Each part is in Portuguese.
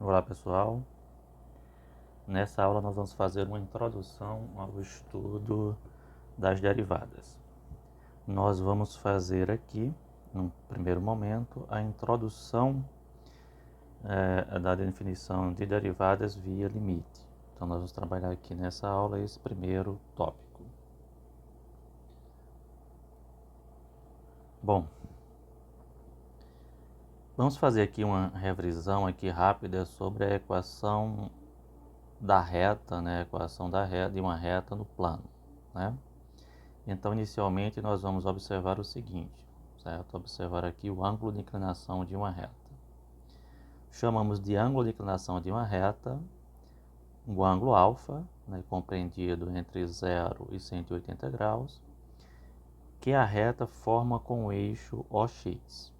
Olá pessoal, nessa aula nós vamos fazer uma introdução ao estudo das derivadas. Nós vamos fazer aqui, no primeiro momento, a introdução da definição de derivadas via limite. Então nós vamos trabalhar aqui nessa aula esse primeiro tópico. Bom, vamos fazer aqui uma revisão aqui rápida sobre a equação da reta, né? A equação de uma reta no plano, né? Então, inicialmente, nós vamos observar o seguinte, certo? Observar aqui o ângulo de inclinação de uma reta. Chamamos de ângulo de inclinação de uma reta o ângulo alfa, né, compreendido entre 0 e 180 graus, que a reta forma com o eixo OX.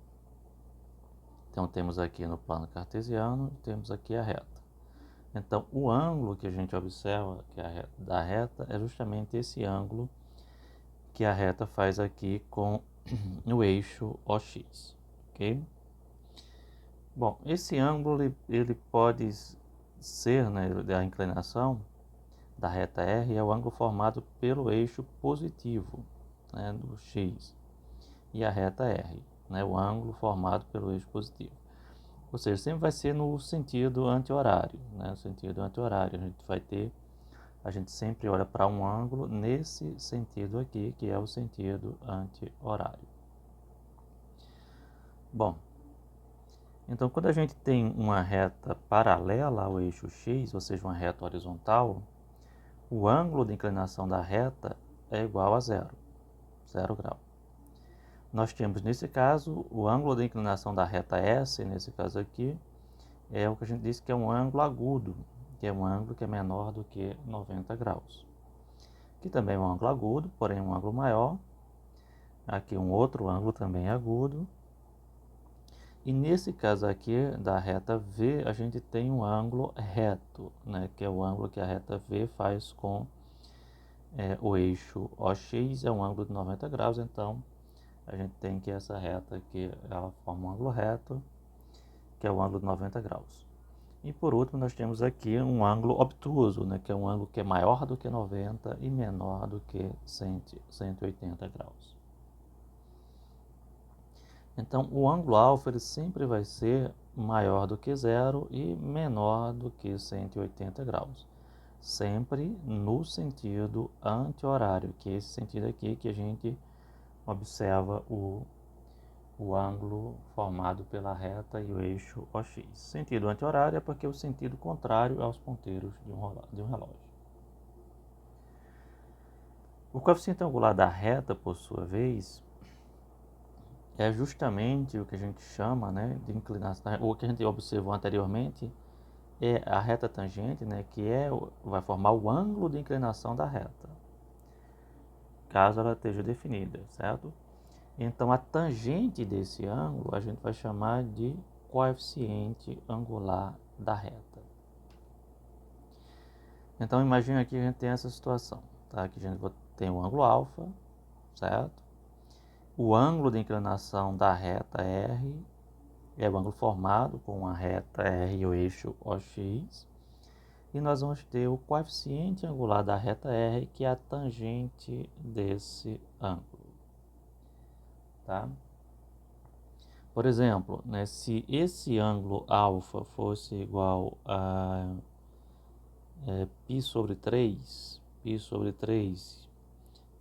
Então, temos aqui no plano cartesiano, temos aqui a reta. Então, o ângulo que a gente observa que da reta é justamente esse ângulo que a reta faz aqui com o eixo OX, ok? Bom, esse ângulo ele pode ser, né, da inclinação da reta R, é o ângulo formado pelo eixo positivo, né, do X, e a reta R, né, o ângulo formado pelo eixo positivo. Ou seja, sempre vai ser no sentido anti-horário, né, no sentido anti-horário. A gente sempre olha para um ângulo nesse sentido aqui, que é o sentido anti-horário. Bom, então quando a gente tem uma reta paralela ao eixo X, ou seja, uma reta horizontal, o ângulo de inclinação da reta é igual a zero grau. Nós temos nesse caso o ângulo de inclinação da reta S, nesse caso aqui, é o que a gente diz que é um ângulo agudo, que é um ângulo que é menor do que 90 graus. Aqui também é um ângulo agudo, porém um ângulo maior. Aqui um outro ângulo também agudo. E nesse caso aqui da reta V, a gente tem um ângulo reto, né, que é o ângulo que a reta V faz com o eixo OX, é um ângulo de 90 graus, então a gente tem que essa reta aqui, ela forma um ângulo reto, que é o ângulo de 90 graus. E por último, nós temos aqui um ângulo obtuso, né, que é um ângulo que é maior do que 90 e menor do que 180 graus. Então, o ângulo alfa ele sempre vai ser maior do que zero e menor do que 180 graus. Sempre no sentido anti-horário, que é esse sentido aqui que a gente observa o ângulo formado pela reta e o eixo OX. Sentido anti-horário é porque é o sentido contrário aos ponteiros de um relógio. O coeficiente angular da reta, por sua vez, é justamente o que a gente chama, né, de inclinação, o que a gente observou anteriormente, é a reta tangente, né, que vai formar o ângulo de inclinação da reta, caso ela esteja definida, certo? Então, a tangente desse ângulo a gente vai chamar de coeficiente angular da reta. Então, imagine que a gente tem essa situação, tá? Que a gente tem o ângulo alfa, certo? O ângulo de inclinação da reta R é o ângulo formado com a reta R e o eixo OX. E nós vamos ter o coeficiente angular da reta R, que é a tangente desse ângulo, tá? Por exemplo, né, se esse ângulo alfa fosse igual a π sobre 3,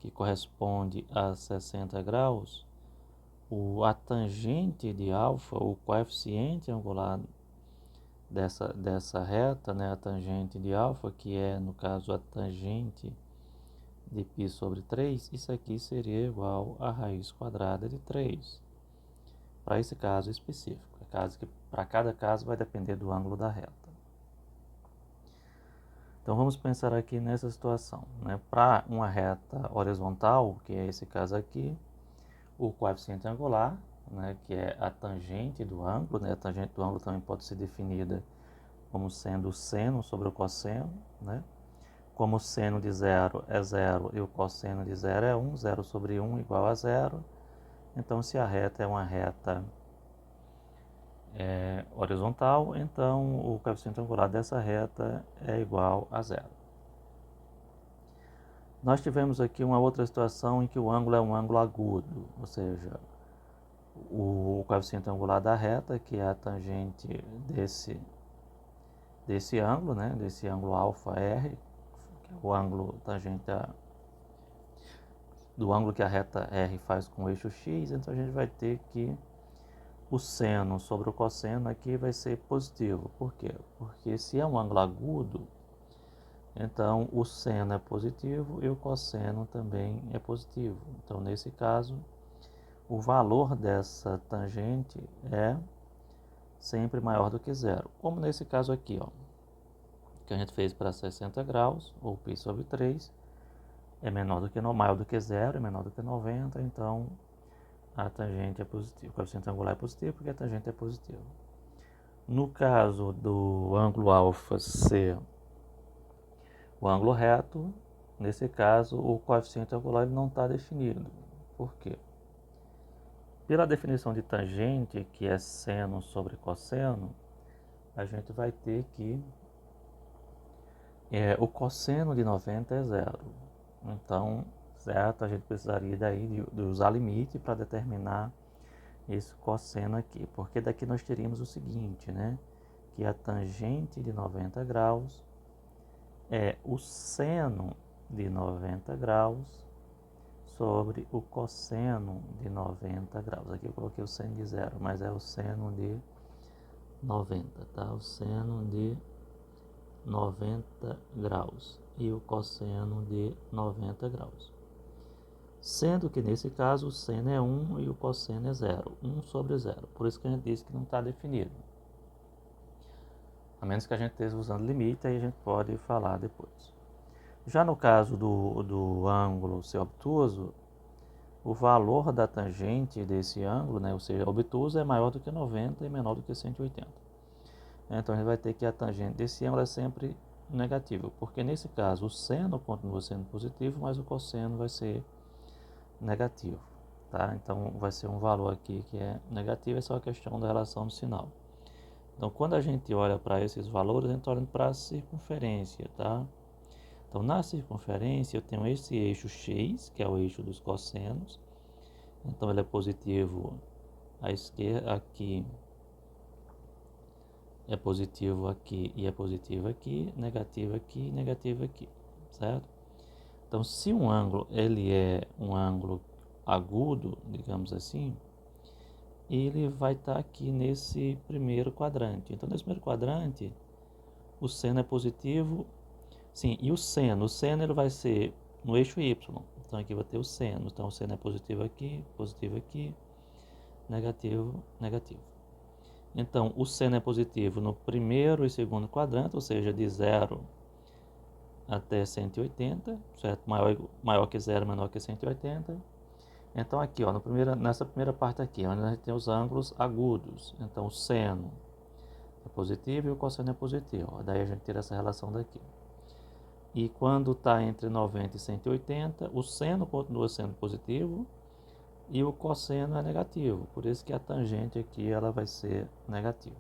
que corresponde a 60 graus, a tangente de alfa, o coeficiente angular dessa reta, né, a tangente de alfa, que é, no caso, a tangente de π sobre 3, isso aqui seria igual a raiz quadrada de 3. Para esse caso específico. Para cada caso vai depender do ângulo da reta. Então vamos pensar aqui nessa situação, né? Para uma reta horizontal, que é esse caso aqui, o coeficiente angular, né, que é a tangente do ângulo, né? A tangente do ângulo também pode ser definida como sendo o seno sobre o cosseno, né? Como o seno de 0 é 0 e o cosseno de 0 é 1, 0 sobre 1 igual a 0. Então, se a reta é uma reta é horizontal, então o coeficiente angular dessa reta é igual a zero. Nós tivemos aqui uma outra situação em que o ângulo é um ângulo agudo, ou seja, o coeficiente angular da reta, que é a tangente desse ângulo, né, desse ângulo alfa R, que é o ângulo tangente do ângulo que a reta R faz com o eixo X, então a gente vai ter que o seno sobre o cosseno aqui vai ser positivo. Por quê? Porque se é um ângulo agudo, então o seno é positivo e o cosseno também é positivo. Então, nesse caso, o valor dessa tangente é sempre maior do que zero. Como nesse caso aqui, ó, que a gente fez para 60 graus, ou π sobre 3, é maior do que zero, é menor do que 90, então a tangente é positiva. O coeficiente angular é positivo porque a tangente é positiva. No caso do ângulo alfa ser o ângulo reto, nesse caso o coeficiente angular ele não está definido. Por quê? Pela definição de tangente, que é seno sobre cosseno, a gente vai ter que o cosseno de 90 é zero. Então, certo, a gente precisaria daí de usar limite para determinar esse cosseno aqui, porque daqui nós teríamos o seguinte, né? Que a tangente de 90 graus é o seno de 90 graus sobre o cosseno de 90 graus. Aqui eu coloquei o seno de zero, mas é o seno de 90, tá? O seno de 90 graus e o cosseno de 90 graus. Sendo que nesse caso o seno é 1 e o cosseno é 0, 1 sobre 0. Por isso que a gente disse que não está definido. A menos que a gente esteja usando limite, aí a gente pode falar depois. Já no caso do ângulo ser obtuso, o valor da tangente desse ângulo, né, ou seja, obtuso é maior do que 90 e menor do que 180. Então a gente vai ter que a tangente desse ângulo é sempre negativa, porque nesse caso o seno continua sendo positivo, mas o cosseno vai ser negativo. Tá? Então vai ser um valor aqui que é negativo, é só a questão da relação do sinal. Então quando a gente olha para esses valores, a gente olha para a circunferência. Tá? Então na circunferência eu tenho esse eixo X, que é o eixo dos cossenos. Então ele é positivo à esquerda, aqui é positivo aqui e é positivo aqui, negativo aqui e negativo aqui, certo? Então se um ângulo ele é um ângulo agudo, digamos assim, ele vai estar aqui nesse primeiro quadrante. Então nesse primeiro quadrante o seno é positivo, sim, e o seno ele vai ser no eixo Y. Então aqui vai ter o seno, então o seno é positivo aqui, negativo, negativo. Então, o seno é positivo no primeiro e segundo quadrante, ou seja, de 0 até 180, certo? Maior que 0, menor que 180. Então, aqui, ó, nessa primeira parte aqui, onde a gente tem os ângulos agudos. Então, o seno é positivo e o cosseno é positivo. Ó, daí a gente tira essa relação daqui. E quando está entre 90 e 180, o seno continua sendo positivo e o cosseno é negativo. Por isso que a tangente aqui ela vai ser negativa.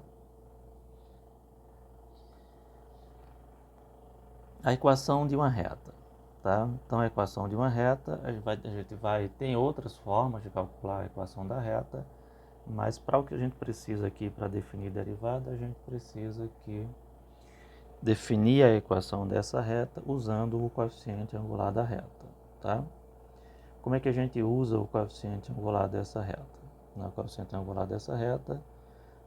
A equação de uma reta, tá? Então a equação de uma reta, tem outras formas de calcular a equação da reta, mas para o que a gente precisa aqui para definir derivada, a gente precisa que definir a equação dessa reta usando o coeficiente angular da reta, tá? Como é que a gente usa o coeficiente angular dessa reta? No coeficiente angular dessa reta,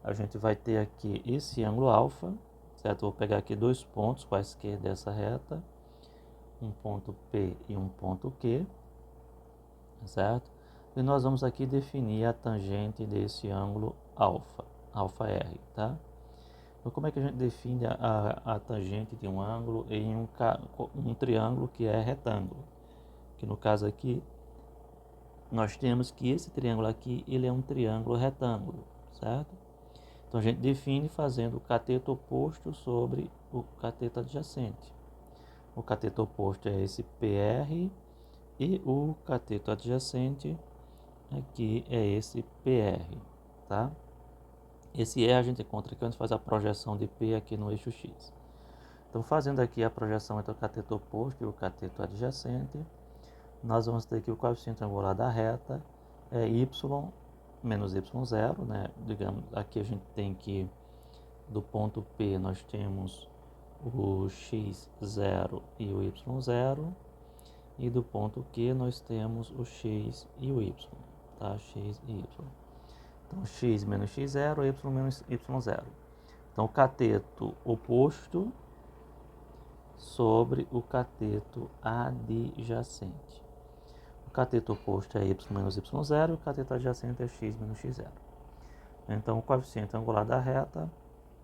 a gente vai ter aqui esse ângulo alfa, certo? Vou pegar aqui dois pontos quaisquer dessa reta, um ponto P e um ponto Q, certo? E nós vamos aqui definir a tangente desse ângulo alfa R, tá? Então, como é que a gente define a tangente de um ângulo em um triângulo que é retângulo? Que no caso aqui, nós temos que esse triângulo aqui, ele é um triângulo retângulo, certo? Então a gente define fazendo o cateto oposto sobre o cateto adjacente. O cateto oposto é esse PR e o cateto adjacente aqui é esse PR, tá? Esse E a gente encontra aqui onde faz a projeção de P aqui no eixo X. Então, fazendo aqui a projeção entre o cateto oposto e o cateto adjacente, nós vamos ter que o coeficiente angular da reta é y menos y0, né? Digamos, aqui a gente tem que do ponto P nós temos o x0 e o y0, e do ponto Q nós temos o x e o y, tá? X e y. Então, x menos x0, y menos y0. Então, o cateto oposto sobre o cateto adjacente. O cateto oposto é y menos y0 e o cateto adjacente é x menos x0. Então, o coeficiente angular da reta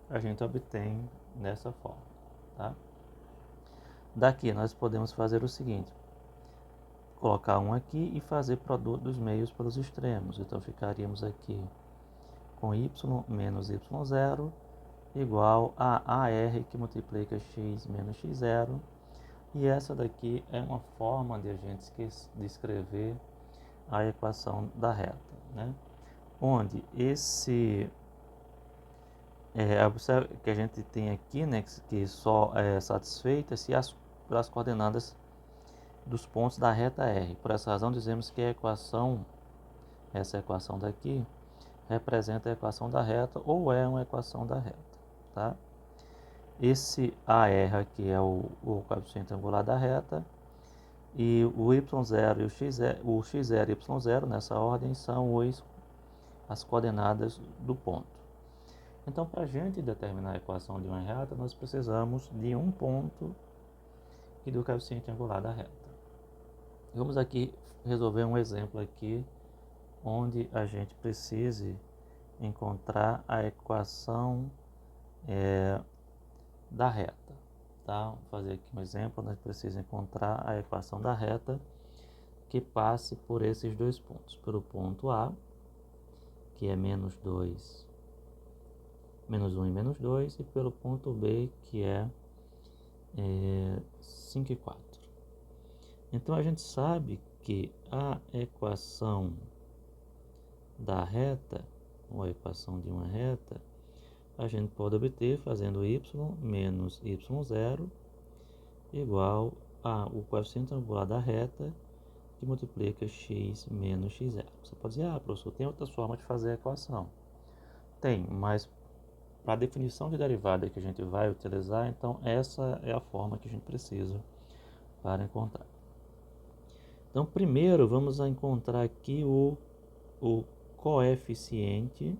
a gente obtém dessa forma. Tá? Daqui nós podemos fazer o seguinte: colocar um aqui e fazer produto dos meios pelos extremos. Então, ficaríamos aqui com y menos y0 igual a AR que multiplica x menos x0. E essa daqui é uma forma de a gente descrever a equação da reta, né? Onde esse que a gente tem aqui, né, que só é satisfeita se pelas coordenadas dos pontos da reta R. Por essa razão dizemos que essa equação daqui representa a equação da reta ou é uma equação da reta, tá? Esse AR aqui é o coeficiente angular da reta, e o y0 e o x0 e y0 nessa ordem são as coordenadas do ponto. Então, para a gente determinar a equação de uma reta, nós precisamos de um ponto e do coeficiente angular da reta. Vamos aqui resolver um exemplo aqui onde a gente precise encontrar a equação da reta. Tá? Vou fazer aqui um exemplo, nós precisamos encontrar a equação da reta que passe por esses dois pontos. Pelo ponto A, que é menos 1 e menos 2, e pelo ponto B, que é 5 e 4. Então, a gente sabe que a equação da reta, ou a equação de uma reta, a gente pode obter fazendo y menos y0 igual ao coeficiente angular da reta que multiplica x menos x0. Você pode dizer, professor, tem outras formas de fazer a equação? Tem, mas para a definição de derivada que a gente vai utilizar, então essa é a forma que a gente precisa para encontrar. Então, primeiro vamos encontrar aqui o coeficiente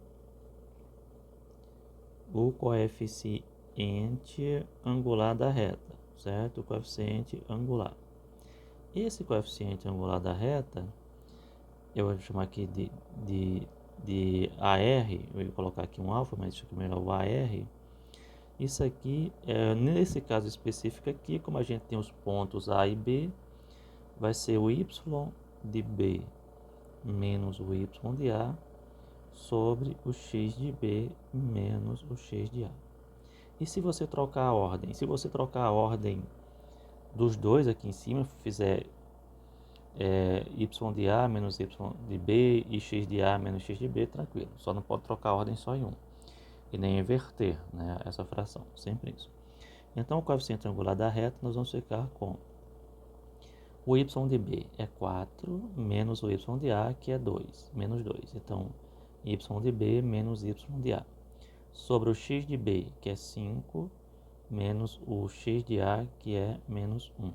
angular da reta, certo? O coeficiente angular. Esse coeficiente angular da reta, eu vou chamar aqui de AR, eu vou colocar aqui um alfa, mas isso aqui é melhor o AR. Isso aqui, nesse caso específico aqui, como a gente tem os pontos A e B, vai ser o y de B menos o y de A sobre o x de B menos o x de A. E se você trocar a ordem? Se você trocar a ordem dos dois aqui em cima, fizer y de A menos y de B e x de A menos x de B, tranquilo. Só não pode trocar a ordem só em um. E nem inverter, né, essa fração, sempre isso. Então, o coeficiente angular da reta, nós vamos ficar com o y de B é 4, menos o y de A, que é 2, menos 2. Então, y de B menos y de A. Sobre o x de B, que é 5, menos o x de A, que é menos 1.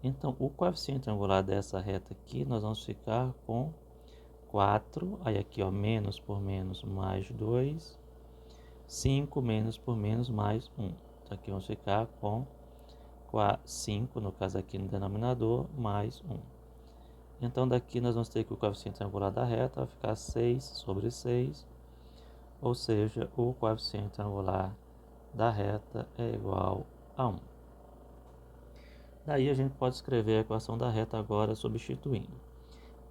Então, o coeficiente angular dessa reta aqui, nós vamos ficar com 4, aí aqui, ó, menos por menos mais 2, 5 menos por menos mais 1. Então, aqui vamos ficar com 5, no caso aqui no denominador, mais 1. Então, daqui nós vamos ter que o coeficiente angular da reta vai ficar 6 sobre 6, ou seja, o coeficiente angular da reta é igual a 1. Daí a gente pode escrever a equação da reta agora substituindo.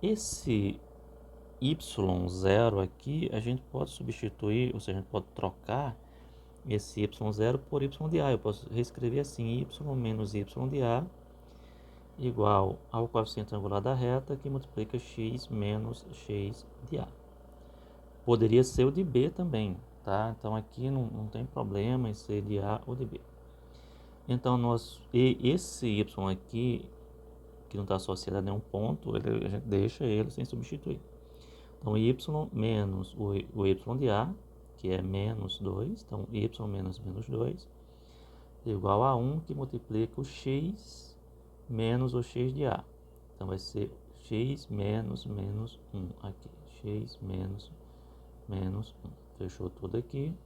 Esse y0 aqui, a gente pode substituir, ou seja, a gente pode trocar esse y0 por y de A. Eu posso reescrever assim, y menos y de A igual ao coeficiente angular da reta que multiplica x menos x de A. Poderia ser o de B também, tá? Então aqui não tem problema em ser de A ou de B. Então esse y aqui, que não está associado a nenhum ponto, a gente deixa ele sem substituir. Então y menos o y de A, que é menos 2, então y menos menos 2, igual a 1 que multiplica o x menos o x de A. Então vai ser x menos menos 1 aqui, x menos menos 1. Fechou tudo aqui.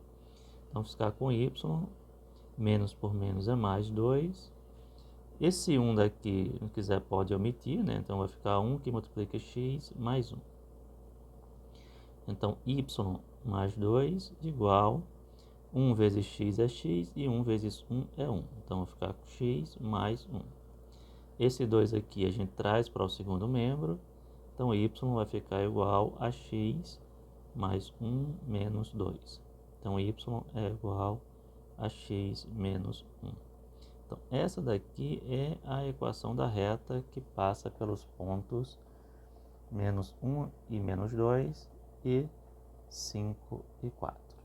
Então ficar com y, menos por menos é mais 2. Esse 1 daqui, se quiser pode omitir, né? Então vai ficar 1 que multiplica x mais 1. Então y mais 2 igual 1 vezes x é x e 1 vezes 1 é 1. Então vai ficar com x mais 1. Esse 2 aqui a gente traz para o segundo membro. Então y vai ficar igual a x mais 1 menos 2. Então y é igual a x menos 1. Então essa daqui é a equação da reta que passa pelos pontos menos 1 e menos 2 e 5 e 4.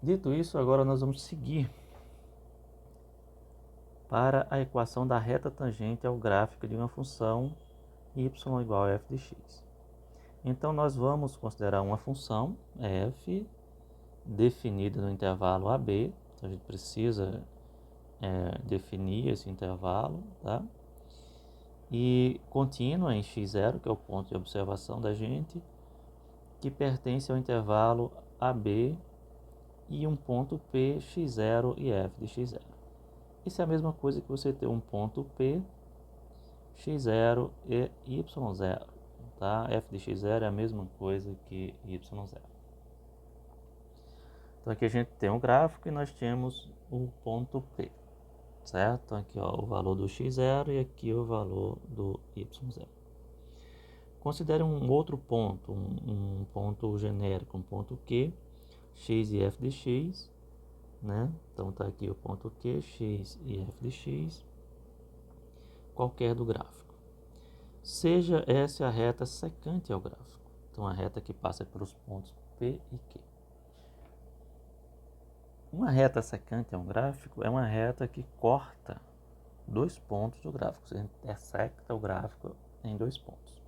Dito isso, agora nós vamos seguir para a equação da reta tangente ao gráfico de uma função y igual a f de x. Então nós vamos considerar uma função f definida no intervalo AB. Então a gente precisa definir esse intervalo, tá? E contínua em x0, que é o ponto de observação da gente, que pertence ao intervalo AB e um ponto P, x0 e f de x0. Isso é a mesma coisa que você ter um ponto P, x0 e y0, tá? F de x0 é a mesma coisa que y0. Então aqui a gente tem um gráfico e nós temos o ponto P, certo? Então aqui ó, o valor do x0 e aqui o valor do y0. Considere um outro ponto, um ponto genérico, um ponto Q, x e f de x, né? Então está aqui o ponto Q, x e f de x, qualquer do gráfico. Seja essa a reta secante ao gráfico. Então a reta que passa pelos pontos P e Q. Uma reta secante a um gráfico é uma reta que corta dois pontos do gráfico. Você intersecta o gráfico em dois pontos.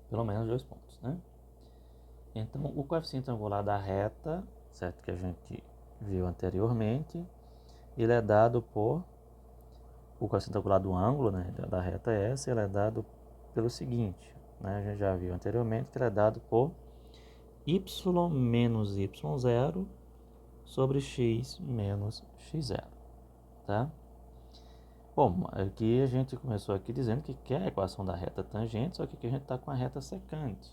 Pelo menos dois pontos, né? Então o coeficiente angular da reta, certo, que a gente viu anteriormente, ele é dado por o coeficiente angular do ângulo, né, da reta S, ele é dado pelo seguinte, né, a gente já viu anteriormente que ele é dado por y menos y0 sobre x menos x0, tá? Bom, aqui a gente começou aqui dizendo que quer a equação da reta tangente, só que aqui a gente está com a reta secante.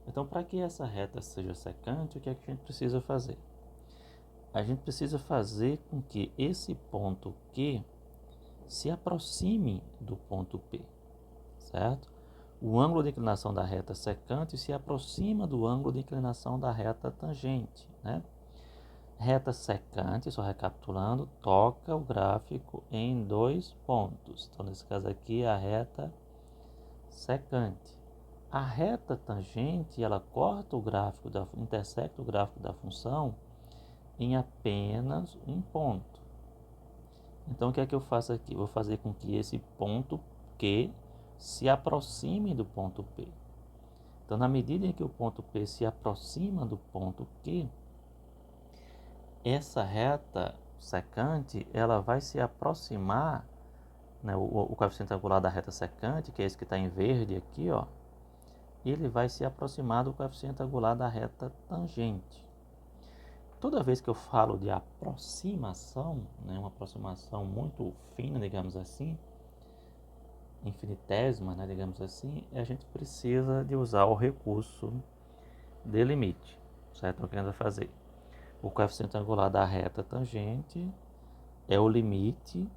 Então, para que essa reta seja secante, o que é que a gente precisa fazer? A gente precisa fazer com que esse ponto Q se aproxime do ponto P, certo? O ângulo de inclinação da reta secante se aproxima do ângulo de inclinação da reta tangente, né? Reta secante, só recapitulando, toca o gráfico em dois pontos. Então, nesse caso aqui, a reta secante. A reta tangente, ela corta o gráfico, intersecta o gráfico da função em apenas um ponto. Então, o que é que eu faço aqui? Vou fazer com que esse ponto Q se aproxime do ponto P. Então, na medida em que o ponto P se aproxima do ponto Q, essa reta secante, ela vai se aproximar, né, o coeficiente angular da reta secante, que é esse que está em verde aqui, ó, ele vai se aproximar do coeficiente angular da reta tangente. Toda vez que eu falo de aproximação, né, uma aproximação muito fina, digamos assim, infinitésima, né, digamos assim, a gente precisa de usar o recurso de limite, certo? O que a gente vai fazer? O coeficiente angular da reta tangente é o limite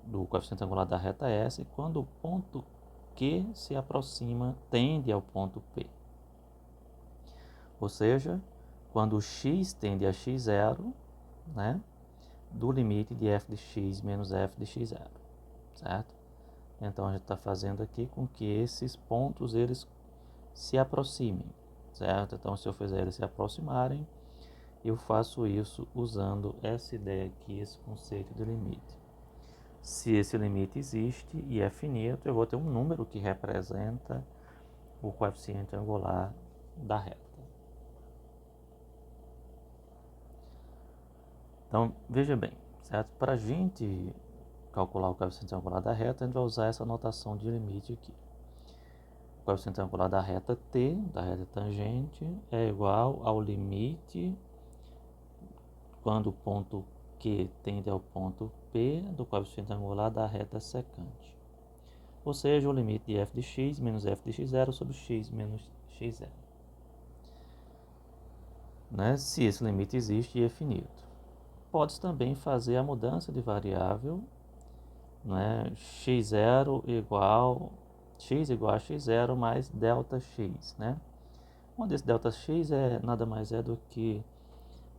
do coeficiente angular da reta S quando o ponto Q se aproxima, tende ao ponto P. Ou seja, quando o x tende a x0, né, do limite de f de x menos f de x0, certo? Então a gente está fazendo aqui com que esses pontos eles se aproximem, certo? Então, se eu fizer eles se aproximarem, eu faço isso usando essa ideia aqui, esse conceito de limite. Se esse limite existe e é finito, eu vou ter um número que representa o coeficiente angular da reta. Então, veja bem, certo? Para a gente calcular o coeficiente angular da reta, a gente vai usar essa notação de limite aqui. O coeficiente angular da reta T, da reta tangente, é igual ao limite quando o ponto Q tende ao ponto P do coeficiente angular da reta secante. Ou seja, o limite de f de x menos f de x0 sobre x menos x0. Né? Se esse limite existe e é finito. Pode também fazer a mudança de variável, né? x0 igual x igual a x0 mais delta x, né? Onde esse delta x nada mais é do que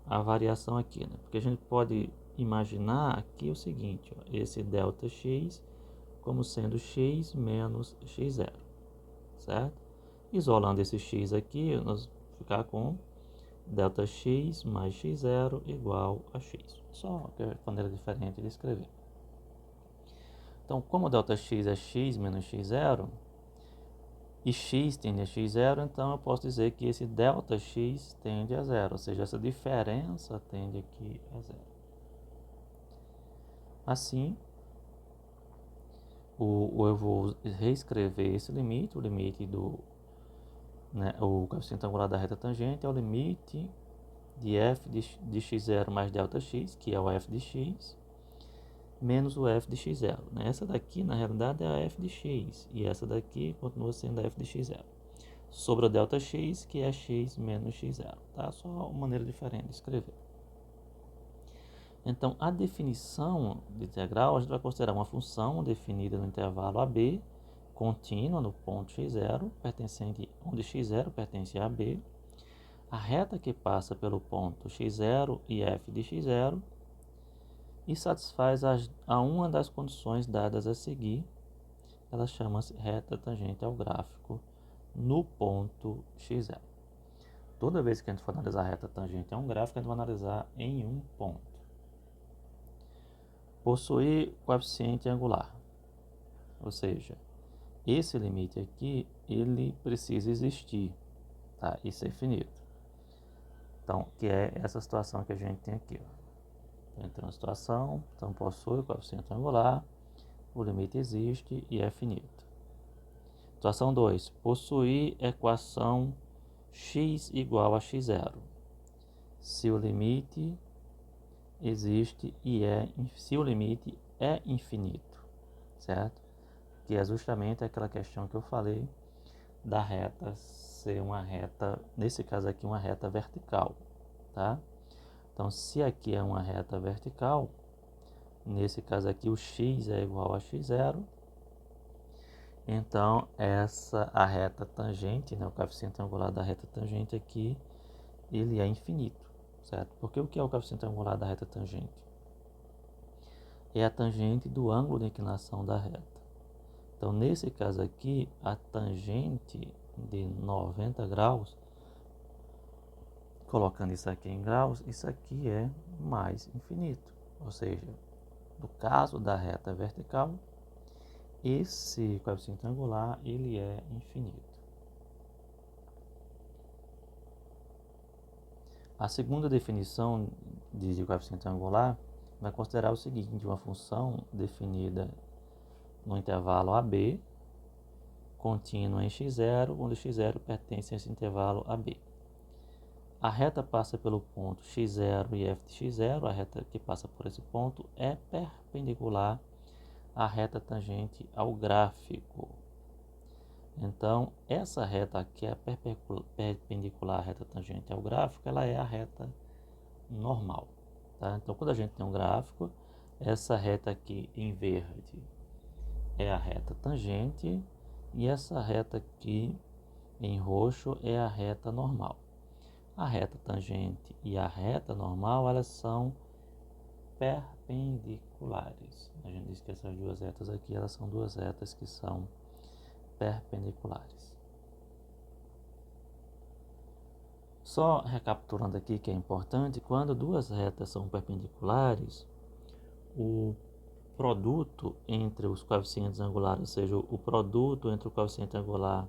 a variação aqui, né? Porque a gente pode imaginar aqui o seguinte, ó, esse delta x como sendo x menos x0, certo? Isolando esse x aqui, nós vamos ficar com delta x mais x0 igual a x. Só que é maneira diferente de escrever. Então, como delta x é x menos x0, e x tende a x0, então eu posso dizer que esse delta x tende a zero, ou seja, essa diferença tende aqui a zero. Assim, eu vou reescrever esse limite, o limite do, né, o coeficiente angular da reta tangente é o limite de f de x0 mais delta x, que é o f de x, menos o f de x0. Né? Essa daqui, na realidade, é a f de x, e essa daqui continua sendo a f de x0. Sobre o delta x, que é x menos x0. Tá? Só uma maneira diferente de escrever. Então, a definição de integral, a gente vai considerar uma função definida no intervalo AB, contínua no ponto x0, onde x0 pertence a AB, a reta que passa pelo ponto x0 e f de x0, e satisfaz a uma das condições dadas a seguir. Ela chama-se reta tangente ao gráfico no ponto x0. Toda vez que a gente for analisar a reta tangente a um gráfico, a gente vai analisar em um ponto. Possuir coeficiente angular, ou seja, esse limite aqui, ele precisa existir, tá? Isso é finito. Então, que é essa situação que a gente tem aqui, ó. Então, uma situação, então possui coeficiente angular, o limite existe e é finito. Situação 2. Possuir equação x igual a x0. Se o limite existe e se o limite é infinito, certo? Que é justamente aquela questão que eu falei da reta ser uma reta, nesse caso aqui, uma reta vertical, tá? Então, se aqui é uma reta vertical, nesse caso aqui o x é igual a x0, então a reta tangente, né, o coeficiente angular da reta tangente aqui, ele é infinito, certo? Porque o que é o coeficiente angular da reta tangente? É a tangente do ângulo de inclinação da reta. Então, nesse caso aqui, a tangente de 90 graus, colocando isso aqui em graus, isso aqui é mais infinito. Ou seja, no caso da reta vertical, esse coeficiente angular ele é infinito. A segunda definição de coeficiente angular vai considerar o seguinte: uma função definida no intervalo AB, contínua em x0, onde x0 pertence a esse intervalo AB. A reta passa pelo ponto x0 e f de x0, a reta que passa por esse ponto é perpendicular à reta tangente ao gráfico. Então, essa reta aqui é perpendicular à reta tangente ao gráfico, ela é a reta normal. Tá? Então, quando a gente tem um gráfico, essa reta aqui em verde é a reta tangente e essa reta aqui em roxo é a reta normal. A reta tangente e a reta normal, elas são perpendiculares. A gente diz que essas duas retas aqui, elas são duas retas que são perpendiculares. Só recapitulando aqui que é importante, quando duas retas são perpendiculares, o produto entre os coeficientes angulares, ou seja, o produto entre o coeficiente angular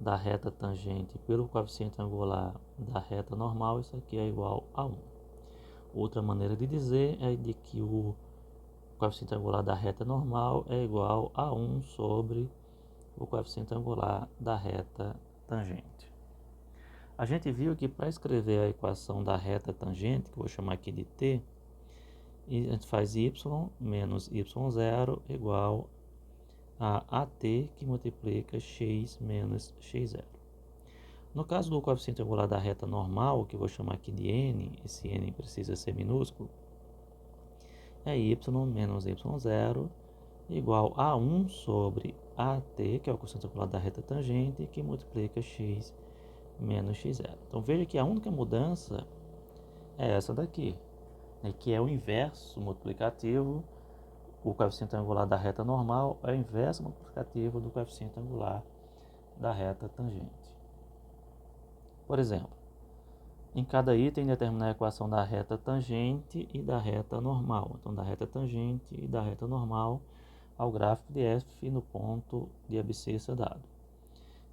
da reta tangente pelo coeficiente angular da reta normal, isso aqui é igual a 1. Outra maneira de dizer é de que o coeficiente angular da reta normal é igual a 1 sobre o coeficiente angular da reta tangente. A gente viu que para escrever a equação da reta tangente, que eu vou chamar aqui de t, a gente faz y menos y0 igual a at, que multiplica x menos x0. No caso do coeficiente angular da reta normal, que eu vou chamar aqui de n, esse n precisa ser minúsculo, é y menos y0 igual a 1 sobre at, que é o coeficiente angular da reta tangente, que multiplica x menos x0. Então veja que a única mudança é essa daqui, né, que é o inverso multiplicativo. O coeficiente angular da reta normal é o inverso multiplicativo do coeficiente angular da reta tangente. Por exemplo, em cada item determinar a equação da reta tangente e da reta normal. Então, da reta tangente e da reta normal ao gráfico de f no ponto de abscissa dado.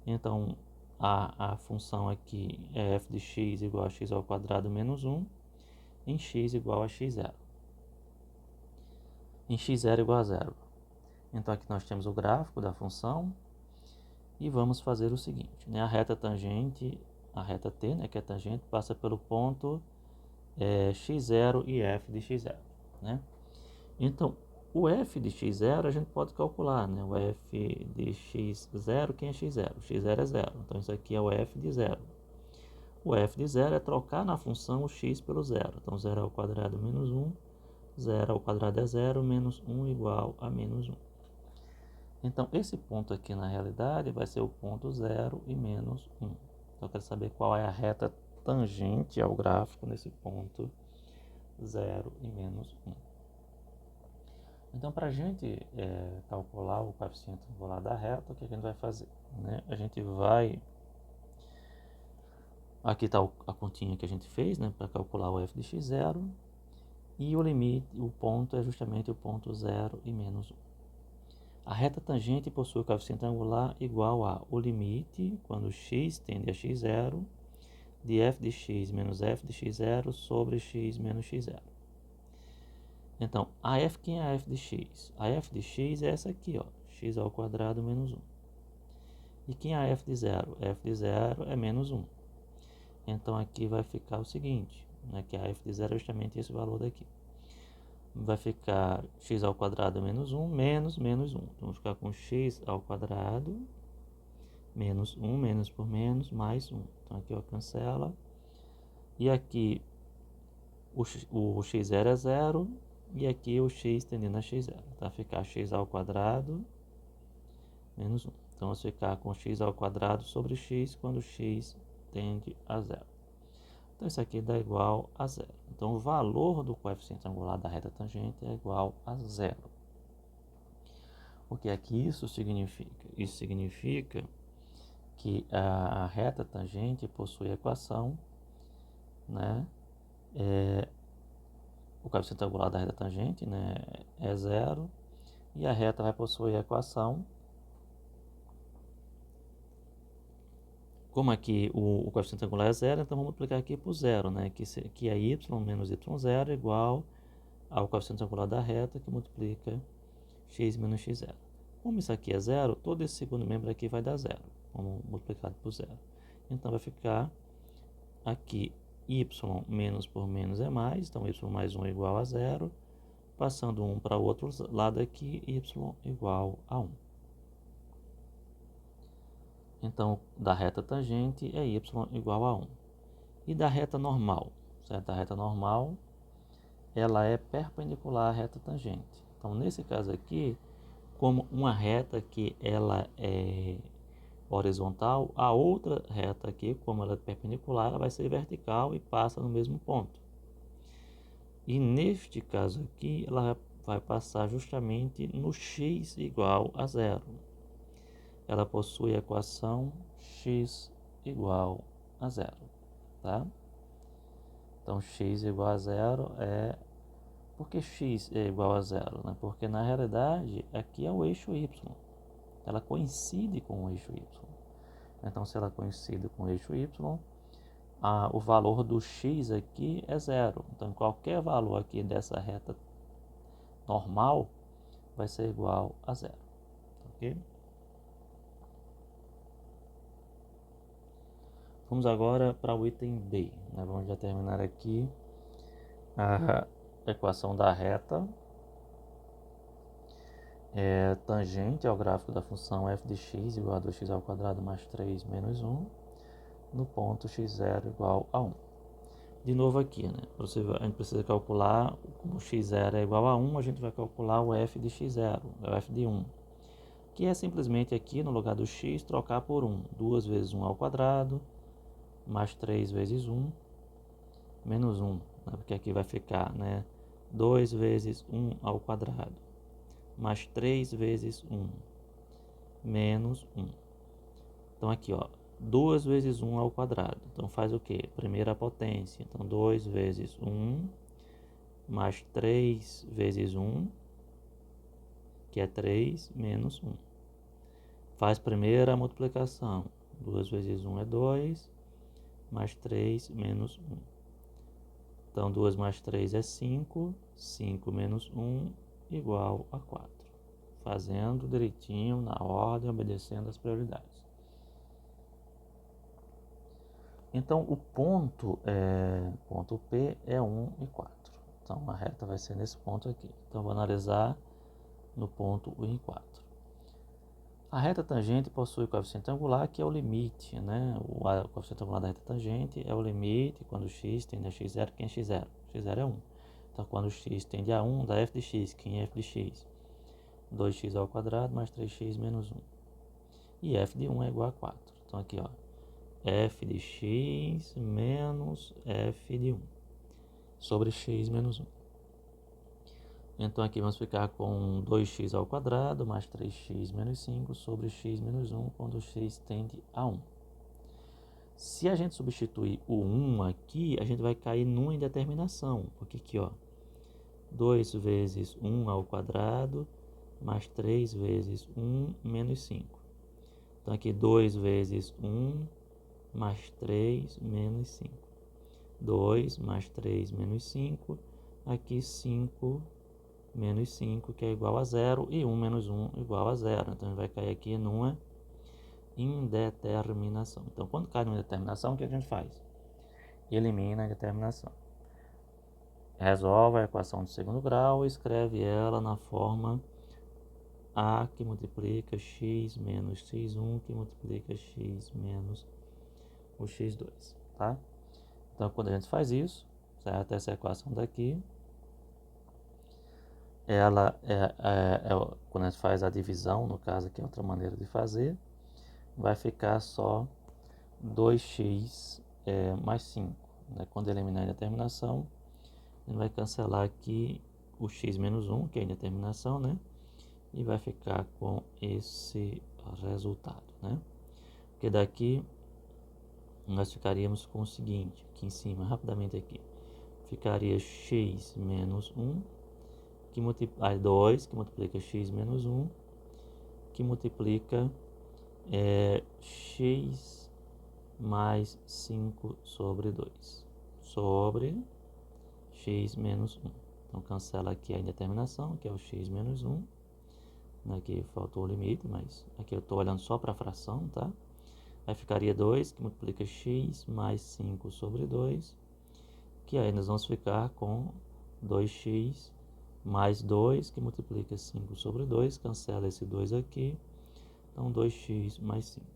Então, a função aqui é f de x igual a x ao quadrado menos 1 em x igual a x0. Em x0 igual a 0. Então, aqui nós temos o gráfico da função e vamos fazer o seguinte, né? A reta tangente, a reta t, né, que é tangente, passa pelo ponto x0 e f de x0, né? Então, o f de x0 a gente pode calcular, né? O f de x0, quem é x0? x0 é 0, então isso aqui é o f de 0. O f de 0 é trocar na função o x pelo 0, então 0 ao quadrado menos 1, 0 ao quadrado é 0, menos 1 igual a menos 1. Então, esse ponto aqui na realidade vai ser o ponto 0 e menos 1. Então, eu quero saber qual é a reta tangente ao gráfico nesse ponto 0 e menos 1. Então, para a gente calcular o coeficiente angular da reta, o que a gente vai fazer? Né? A gente vai... Aqui está a continha que a gente fez, né, para calcular o f de x0. E o limite, o ponto é justamente o ponto 0 e menos 1. A reta tangente possui o coeficiente angular igual a o limite, quando x tende a x0, de f de x menos f de x0 sobre x menos x0. Então, a f, quem é a f de x? A f de x é essa aqui, ó, x ao quadrado menos 1. E quem é a f de 0? F de 0 é menos 1. Então, aqui vai ficar o seguinte, né, que a f de 0 é justamente esse valor daqui. Vai ficar x ao quadrado menos 1 menos menos 1. Então, vamos ficar com x ao quadrado menos 1, menos por menos, mais 1. Então, aqui eu cancela. E aqui o x0 é 0. E aqui o x tendendo a x0. Então, vai ficar x ao quadrado menos 1. Então, vamos ficar com x ao quadrado sobre x quando x tende a 0. Então, isso aqui dá igual a 0. Então, o valor do coeficiente angular da reta tangente é igual a 0. O que é que isso significa? Isso significa que a reta tangente possui equação, né? O coeficiente angular da reta tangente, né, é 0. E a reta vai possuir a equação. Como aqui o coeficiente angular é 0, então vamos multiplicar aqui por 0, né? Que é y menos y0 igual ao coeficiente angular da reta, que multiplica x menos x0. Como isso aqui é 0, todo esse segundo membro aqui vai dar 0. Vamos multiplicado por 0. Então vai ficar aqui y menos por menos é mais, então y mais 1 é igual a 0. Passando 1 para o outro lado aqui, y igual a 1. Então, da reta tangente é y igual a 1. E da reta normal? Certo? A reta normal, ela é perpendicular à reta tangente. Então, nesse caso aqui, como uma reta que ela é horizontal, a outra reta aqui, como ela é perpendicular, ela vai ser vertical e passa no mesmo ponto. E neste caso aqui, ela vai passar justamente no x igual a 0. Ela possui a equação x igual a 0. tá? Então, x igual a zero é... Por que x é igual a zero? Né? Porque, na realidade, aqui é o eixo y. Ela coincide com o eixo y. Então, se ela coincide com o eixo y, o valor do x aqui é zero. Então, qualquer valor aqui dessa reta normal vai ser igual a zero. Ok? Vamos agora para o item B. Né? Vamos já terminar aqui a equação da reta tangente ao gráfico da função f de x igual a 2x ao quadrado mais 3 menos 1 no ponto x0 igual a 1. De novo aqui, né? A gente precisa calcular, como x0 é igual a 1, a gente vai calcular o f de x0, o f de 1. Que é simplesmente aqui, no lugar do x, trocar por 1. 2 vezes 1 ao quadrado, mais 3 vezes 1, menos 1. Né? Porque aqui vai ficar, né? 2 vezes 1 ao quadrado, mais 3 vezes 1, menos 1. Então aqui, ó, 2 vezes 1 ao quadrado. Então faz o quê? Primeira potência. Então 2 vezes 1, mais 3 vezes 1, que é 3, menos 1. Faz primeira multiplicação. 2 vezes 1 é 2, mais 3, menos 1. Então 2 mais 3 é 5, 5 menos 1 igual a 4. Fazendo direitinho, na ordem, obedecendo as prioridades. Então o ponto P é 1 e 4. Então a reta vai ser nesse ponto aqui. Então vou analisar no ponto 1 e 4. A reta tangente possui coeficiente angular, que é o limite, né? O coeficiente angular da reta tangente é o limite quando x tende a x0, quem é x0? x0 é 1. Então quando x tende a 1, dá f de x, quem é f de x? 2x ao quadrado mais 3x menos 1. E f de 1 é igual a 4. Então aqui, ó, f de x menos f de 1 sobre x menos 1. Então aqui vamos ficar com 2x ao quadrado mais 3x menos 5 sobre x menos 1 quando x tende a 1. Se a gente substituir o 1 aqui, a gente vai cair numa indeterminação. Porque aqui, ó, 2 vezes 1 ao quadrado mais 3 vezes 1 menos 5. Então aqui 2 vezes 1 mais 3 menos 5. 2 mais 3 menos 5. Aqui 5 menos 5, que é igual a 0, e 1 menos 1 igual a 0. Então, a gente vai cair aqui numa indeterminação. Então, quando cai numa indeterminação, o que a gente faz? Elimina a indeterminação. Resolve a equação de segundo grau e escreve ela na forma A que multiplica x menos x1 que multiplica x menos o x2, tá? Então, quando a gente faz isso, certo? Essa equação daqui, ela quando a gente faz a divisão, no caso aqui é outra maneira de fazer, vai ficar só 2x mais 5. Né? Quando eliminar a indeterminação, a gente vai cancelar aqui o x menos 1, que é a indeterminação, né? E vai ficar com esse resultado, né? Porque daqui nós ficaríamos com o seguinte, aqui em cima, rapidamente aqui, ficaria x menos 1, que multiplica 2, que multiplica x menos 1, que multiplica x mais 5 sobre 2, sobre x menos 1. Então, cancela aqui a indeterminação, que é o x menos 1. Aqui faltou o limite, mas aqui eu estou olhando só para a fração, tá? Aí ficaria 2, que multiplica x mais 5 sobre 2, que aí nós vamos ficar com 2x mais 2, que multiplica 5 sobre 2, cancela esse 2 aqui, então 2x mais 5.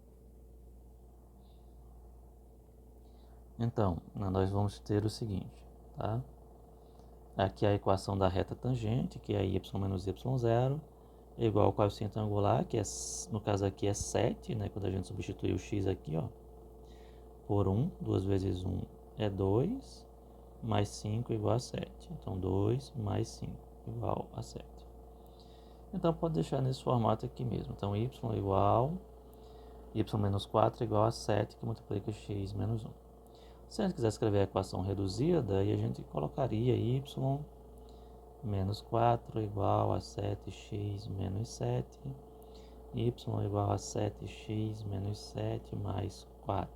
Então, nós vamos ter o seguinte, tá? Aqui a equação da reta tangente, que é y menos y0, é igual ao coeficiente angular, que no caso aqui é 7, né? Quando a gente substituir o x aqui, ó, por 1, 2 vezes 1 é 2, mais 5 igual a 7. Então, 2 mais 5 igual a 7. Então, pode deixar nesse formato aqui mesmo. Então, y igual, y menos 4 igual a 7, que multiplica x menos 1. Se a gente quiser escrever a equação reduzida, aí a gente colocaria y menos 4 igual a 7x menos 7, y igual a 7x menos 7 mais 4.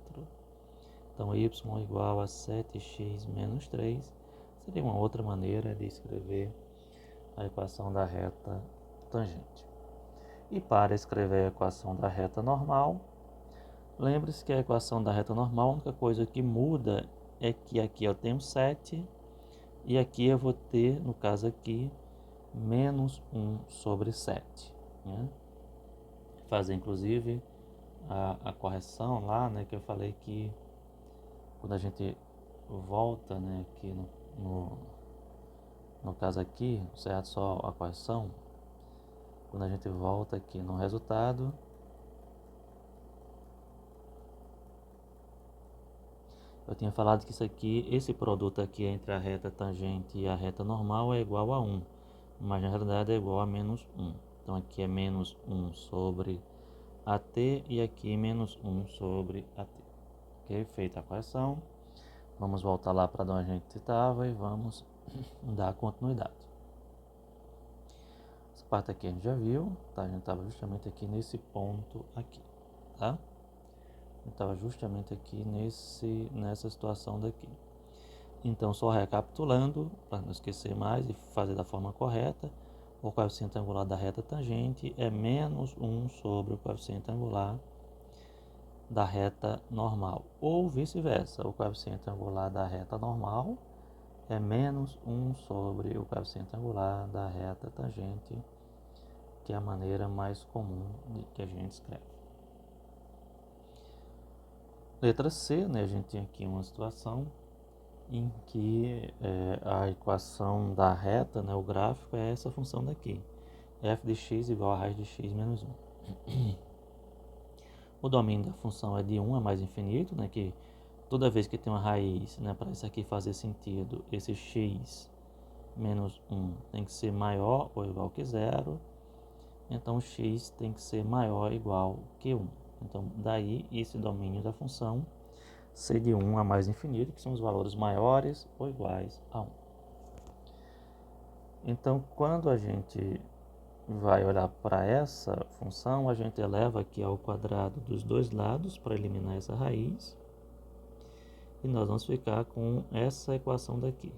Então, y igual a 7x menos 3 seria uma outra maneira de escrever a equação da reta tangente. E para escrever a equação da reta normal, lembre-se que a equação da reta normal, a única coisa que muda é que aqui eu tenho 7 e aqui eu vou ter, no caso aqui, menos 1 sobre 7. Né? Fazer inclusive a correção lá, né, que eu falei que quando a gente volta, né, aqui no caso aqui, certo? Só a correção. Quando a gente volta aqui no resultado, eu tinha falado que isso aqui, esse produto aqui entre a reta tangente e a reta normal é igual a 1, mas na realidade é igual a menos 1. Então aqui é menos 1 sobre AT e aqui menos 1 sobre AT. Ok? Feita a correção, vamos voltar lá para onde a gente estava e vamos dar continuidade. Essa parte aqui a gente já viu, tá? A gente estava justamente aqui nesse ponto aqui, tá? Estava justamente aqui nessa situação daqui. Então, só recapitulando, para não esquecer mais e fazer da forma correta, o coeficiente angular da reta tangente é menos 1 sobre o coeficiente angular da reta normal. Ou vice-versa, o coeficiente angular da reta normal é menos 1 sobre o coeficiente angular da reta tangente, que é a maneira mais comum de que a gente escreve. Letra C, né, a gente tem aqui uma situação em que a equação da reta, né, o gráfico é essa função daqui, f de x igual a raiz de x menos 1. O domínio da função é de 1 a mais infinito, né, que toda vez que tem uma raiz, né, para isso aqui fazer sentido, esse x menos 1 tem que ser maior ou igual que 0, então x tem que ser maior ou igual que 1. Então, daí esse domínio da função ser de 1 a mais infinito, que são os valores maiores ou iguais a 1. Então, quando a gente vai olhar para essa função, a gente eleva aqui ao quadrado dos dois lados para eliminar essa raiz. E nós vamos ficar com essa equação daqui.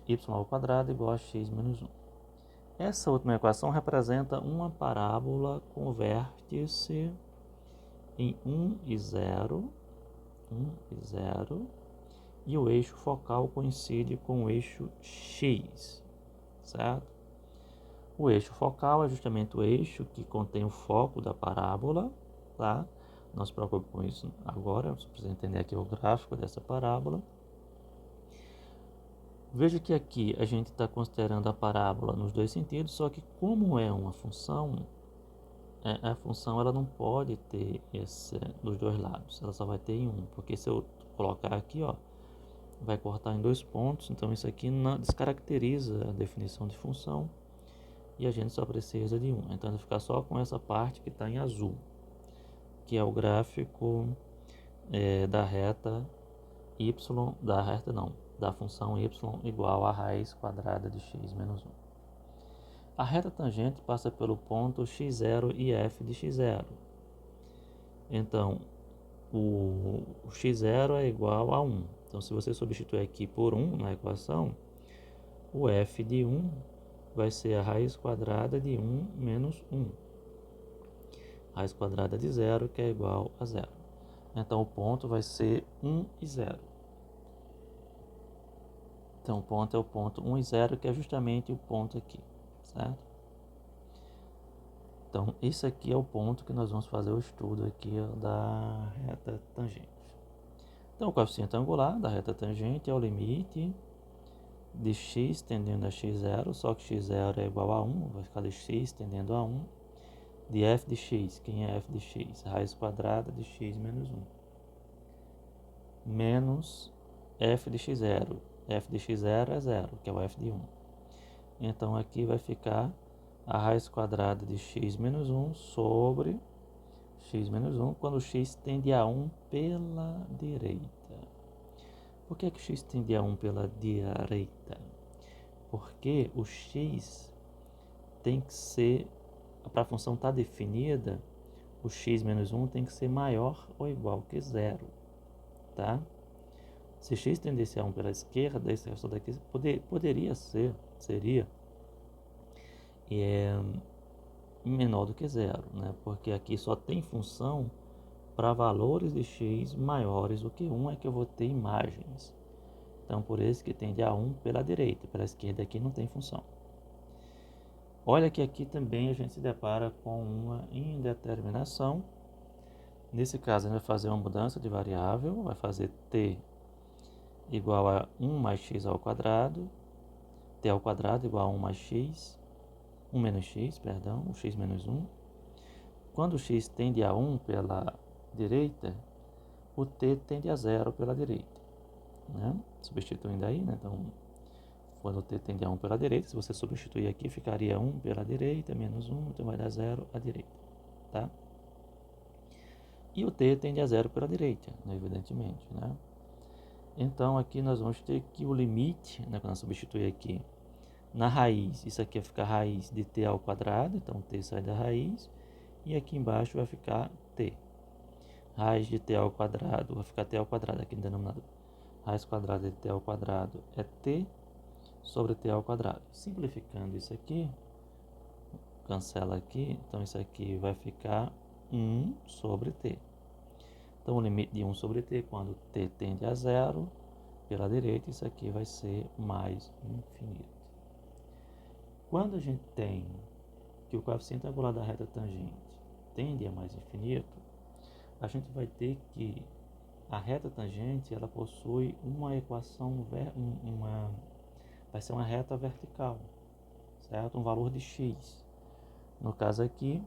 Y ao quadrado igual a x menos 1. Essa última equação representa uma parábola com vértice em 1 e 0, e o eixo focal coincide com o eixo x, certo? O eixo focal é justamente o eixo que contém o foco da parábola, tá? Não se preocupe com isso agora, você precisa entender aqui o gráfico dessa parábola. Veja que aqui a gente está considerando a parábola nos dois sentidos, só que como é uma função, a função ela não pode ter esse dos dois lados, ela só vai ter em um, porque se eu colocar aqui, ó, vai cortar em dois pontos, então isso aqui não descaracteriza a definição de função e a gente só precisa de um. Então vai ficar só com essa parte que está em azul, que é o gráfico da reta y, da função y igual a raiz quadrada de x menos 1. A reta tangente passa pelo ponto x0 e f de x0. Então, o x0 é igual a 1. Então, se você substituir aqui por 1 na equação, o f de 1 vai ser a raiz quadrada de 1 menos 1. Raiz quadrada de 0, que é igual a 0. Então, o ponto vai ser 1 e 0. Então, o ponto é o ponto 1 e 0, que é justamente o ponto aqui, certo? Então, esse aqui é o ponto que nós vamos fazer o estudo aqui da reta tangente. Então, o coeficiente angular da reta tangente é o limite de x tendendo a x0, só que x0 é igual a 1, vai ficar de x tendendo a 1, de f de x. Quem é f de x? Raiz quadrada de x menos 1. Menos f de x0. F de x0 é 0, que é o f de 1. Então, aqui vai ficar a raiz quadrada de x menos 1 sobre x menos 1 quando x tende a 1 pela direita. Por que que x tende a 1 pela direita? Porque o x tem que ser, para a função estar definida, o x menos 1 tem que ser maior ou igual que 0, tá? Se x tendesse a 1 pela esquerda, esse resto daqui seria menor do que 0, né? Porque aqui só tem função para valores de x maiores do que 1 é que eu vou ter imagens. Então, por isso que tende a 1 pela direita, pela esquerda aqui não tem função. Olha que aqui também a gente se depara com uma indeterminação. Nesse caso, a gente vai fazer uma mudança de variável, vai fazer t igual a 1 mais x ao quadrado, t ao quadrado igual a 1 mais x, 1 menos x, perdão, o x menos 1. Quando o x tende a 1 pela direita, o t tende a 0 pela direita, né? Substituindo aí, né? Então, quando o t tende a 1 pela direita, se você substituir aqui, ficaria 1 pela direita, menos 1, então vai dar 0 à direita, tá? E o t tende a 0 pela direita, né? Evidentemente, né? Então, aqui nós vamos ter que o limite, né? Quando eu substituir aqui, na raiz, isso aqui vai ficar raiz de t ao quadrado, então t sai da raiz, e aqui embaixo vai ficar t. Raiz de t ao quadrado, vai ficar t ao quadrado aqui no denominador. Raiz quadrada de t ao quadrado é t sobre t ao quadrado. Simplificando isso aqui, cancela aqui, então isso aqui vai ficar 1 sobre t. Então o limite de 1 sobre t, quando t tende a 0, pela direita, isso aqui vai ser mais infinito. Quando a gente tem que o coeficiente angular da reta tangente tende a mais infinito, a gente vai ter que a reta tangente ela possui uma equação, vai ser uma reta vertical, certo? Um valor de x. No caso aqui,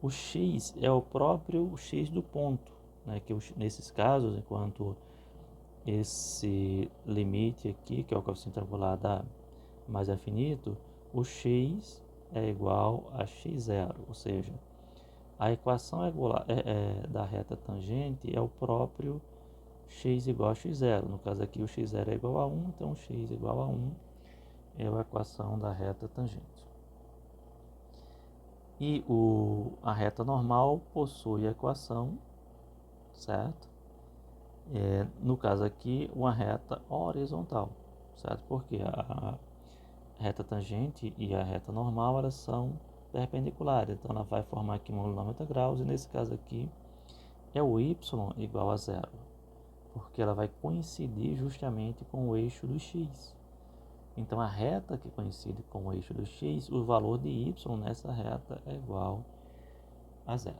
o x é o próprio x do ponto, né? Que nesses casos, enquanto esse limite aqui, que é o coeficiente angular da mais infinito, o x é igual a x0, ou seja, a equação da reta tangente é o próprio x igual a x0. No caso aqui, o x0 é igual a 1, então x igual a 1 é a equação da reta tangente. E a reta normal possui a equação, certo? No caso aqui, uma reta horizontal, certo? Porque a reta tangente e a reta normal, elas são perpendiculares, então ela vai formar aqui um ângulo de 90 graus, e nesse caso aqui é o y igual a 0, porque ela vai coincidir justamente com o eixo do x. Então a reta que coincide com o eixo do x, o valor de y nessa reta é igual a 0.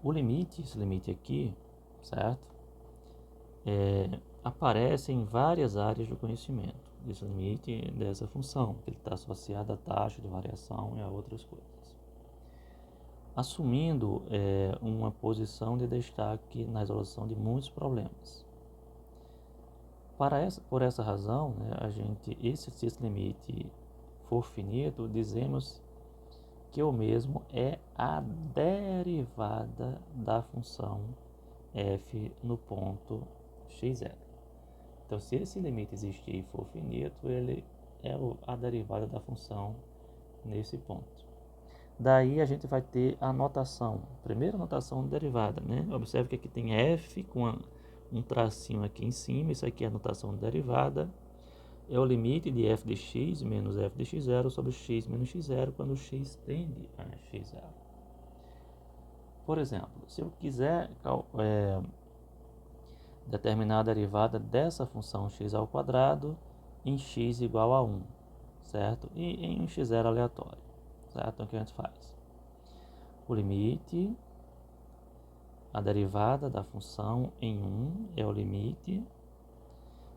O limite, esse limite aqui, certo? Aparece em várias áreas do conhecimento. Esse limite dessa função, que ele está associado à taxa de variação e a outras coisas. Assumindo uma posição de destaque na resolução de muitos problemas. Por essa razão, né, se esse limite for finito, dizemos que o mesmo é a derivada da função f no ponto x0. Então, se esse limite existir e for finito, ele é a derivada da função nesse ponto. Daí a gente vai ter a notação, primeira notação de derivada, né? Observe que aqui tem f com um tracinho aqui em cima, isso aqui é a notação de derivada, é o limite de f de x menos f de x0 sobre x menos x0 quando x tende a x0. Por exemplo, se eu quiser determinar a derivada dessa função x ao quadrado em x igual a 1, certo? E em um x0 aleatório, certo? Então o que a gente faz? O limite, a derivada da função em 1 é o limite,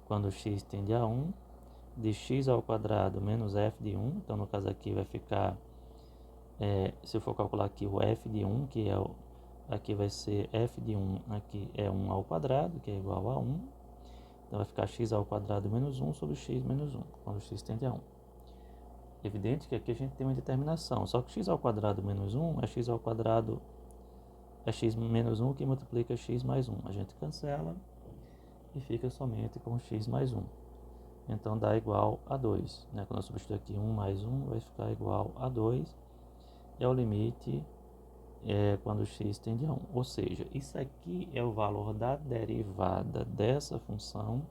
quando x tende a 1, de x ao quadrado menos f de 1, então no caso aqui vai ficar, se eu for calcular aqui o f de 1, que aqui vai ser f de 1, aqui é 1 ao quadrado, que é igual a 1, Então vai ficar x ao quadrado menos 1 sobre x menos 1, quando x tende a 1. Evidente que aqui a gente tem uma determinação, só que x ao quadrado menos 1 é x ao quadrado, é x menos 1 que multiplica x mais 1. A gente cancela e fica somente com x mais 1. Então dá igual a 2. Né? Quando eu substituir aqui 1 mais 1, vai ficar igual a 2. É o limite quando x tende a 1. Ou seja, isso aqui é o valor da derivada dessa função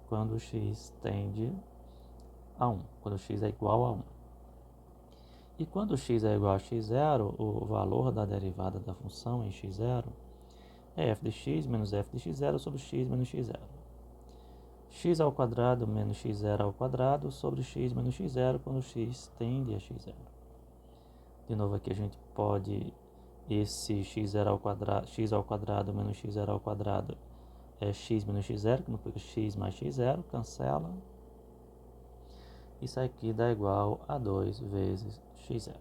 quando x tende a 1, quando x é igual a 1. E quando x é igual a x0, o valor da derivada da função em x0 é f de x menos f de x0 sobre x menos x0. X ao quadrado menos x0 ao quadrado sobre x menos x0 quando x tende a x0. De novo aqui a gente pode, esse x0 ao quadrado, x ao quadrado menos x0 ao quadrado é x menos x0, que multiplica x mais x0, cancela. Isso aqui dá igual a 2 vezes x0,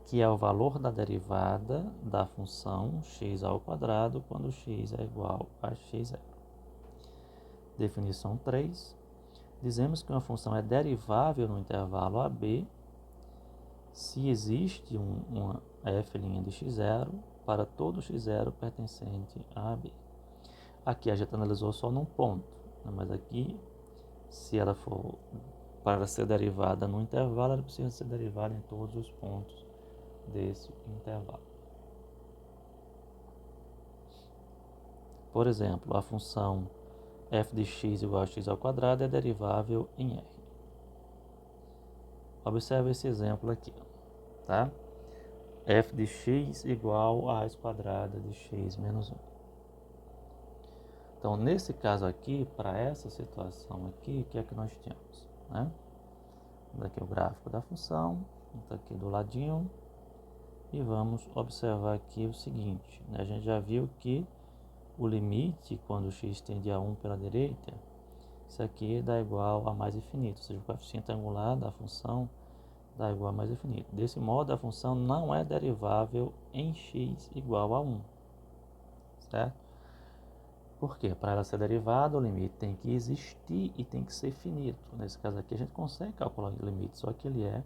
que é o valor da derivada da função x ao quadrado quando x é igual a x0. Definição 3. Dizemos que uma função é derivável no intervalo AB se existe uma f' de x0 para todo x0 pertencente a AB. Aqui a gente analisou só num ponto, né? Mas aqui, se ela for para ser derivada no intervalo, ela precisa ser derivada em todos os pontos desse intervalo. Por exemplo, a função f de x igual a x ao quadrado é derivável em R. Observe esse exemplo aqui, tá? F de x igual a raiz quadrada de x menos 1. Então, nesse caso aqui, para essa situação aqui, o que é que nós temos? Né? Daqui é o gráfico da função, está aqui do ladinho, e vamos observar aqui o seguinte, né? A gente já viu que o limite, quando x tende a 1 pela direita, isso aqui dá igual a mais infinito, ou seja, o coeficiente angular da função dá igual a mais infinito. Desse modo, a função não é derivável em x igual a 1, certo? Porque para ela ser derivada, o limite tem que existir e tem que ser finito. Nesse caso aqui, a gente consegue calcular o limite, só que ele é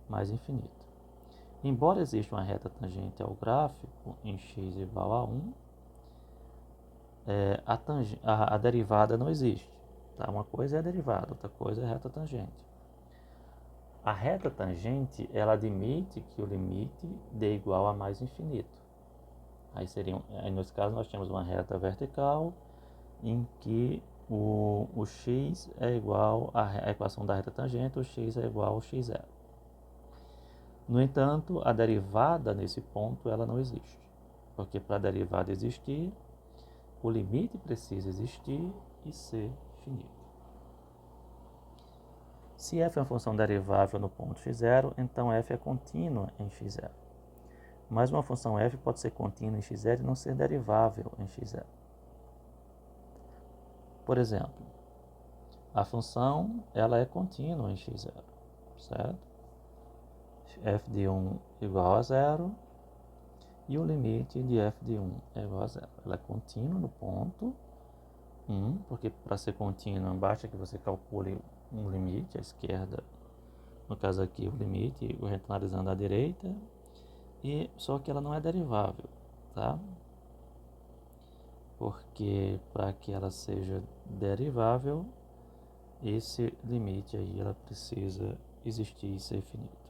mais infinito. Embora exista uma reta tangente ao gráfico em x igual a 1, a derivada não existe. Tá? Uma coisa é a derivada, outra coisa é a reta tangente. A reta tangente, ela admite que o limite dê igual a mais infinito. Aí nesse caso, nós temos uma reta vertical em que o x é igual à equação da reta tangente, o x é igual ao x0. No entanto, a derivada nesse ponto ela não existe, porque para a derivada existir, o limite precisa existir e ser finito. Se f é uma função derivável no ponto x0, então f é contínua em x0. Mas uma função f pode ser contínua em x0 e não ser derivável em x0. Por exemplo, a função ela é contínua em x0, certo? F de 1 igual a 0 e o limite de f de 1 é igual a 0. Ela é contínua no ponto 1, porque para ser contínua basta que você calcule um limite à esquerda, no caso aqui o limite, o analisando à direita, e só que ela não é derivável, tá? Porque para que ela seja derivável, esse limite aí ela precisa existir e ser finito.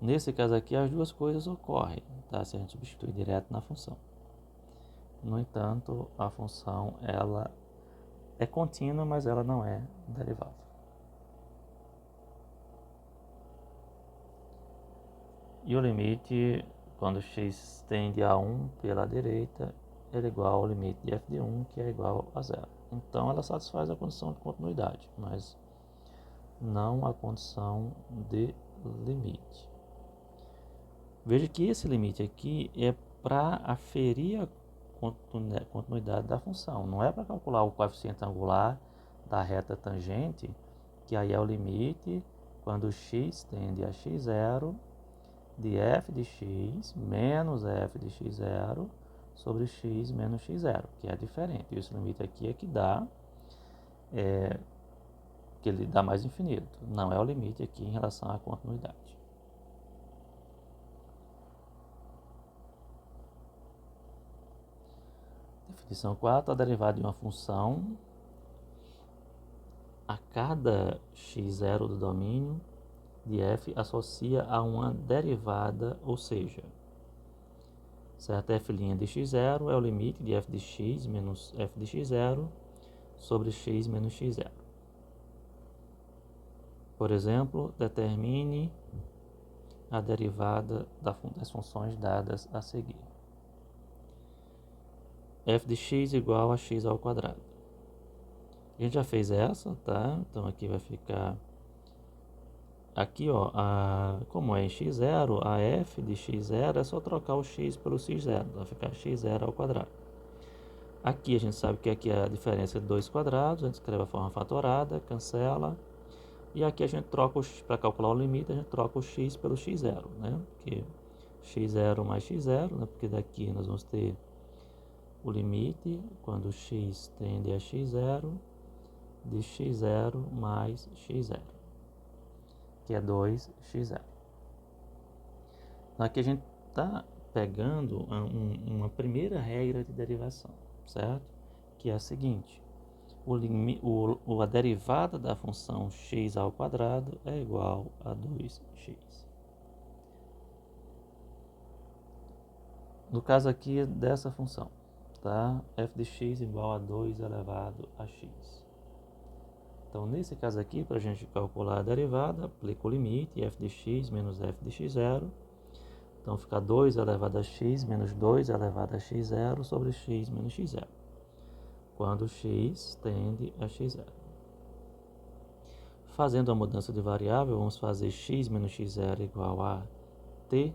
Nesse caso aqui as duas coisas ocorrem, tá? Se a gente substituir direto na função. No entanto, a função ela é contínua, mas ela não é derivável. E o limite, quando x tende a 1 pela direita, ele é igual ao limite de f de 1, que é igual a 0. Então, ela satisfaz a condição de continuidade, mas não a condição de limite. Veja que esse limite aqui é para aferir a continuidade da função, não é para calcular o coeficiente angular da reta tangente, que aí é o limite quando x tende a x0 de f de x menos f de x0 sobre x menos x0, que é diferente. E esse limite aqui é que dá, que ele dá mais infinito. Não é o limite aqui em relação à continuidade. Definição 4, a derivada de uma função a cada x0 do domínio de f associa a uma derivada, ou seja, certo? F' de x0 é o limite de f de x menos f de x0 sobre x menos x0. Por exemplo, determine a derivada das funções dadas a seguir. F de x igual a x ao quadrado. A gente já fez essa, tá? Então aqui vai ficar... Aqui, ó, como é em x0, a f de x0 é só trocar o x pelo x0. Vai ficar x0 ao quadrado. Aqui a gente sabe que aqui é a diferença de dois quadrados. A gente escreve a forma fatorada, cancela. E aqui a gente troca, para calcular o limite, a gente troca o x pelo x0, né? Porque x0 mais x0, né? Porque daqui nós vamos ter o limite, quando x tende a x0, de x0 mais x0, que é 2x0. Aqui a gente está pegando uma primeira regra de derivação, certo? Que é a seguinte: a derivada da função x ao quadrado é igual a 2x. No caso aqui dessa função, tá? F de x igual a 2 elevado a x. Então, nesse caso aqui, para a gente calcular a derivada, aplica o limite f de x menos f de x0. Então, fica 2 elevado a x menos 2 elevado a x0 sobre x menos x0, quando x tende a x0. Fazendo a mudança de variável, vamos fazer x menos x0 igual a t.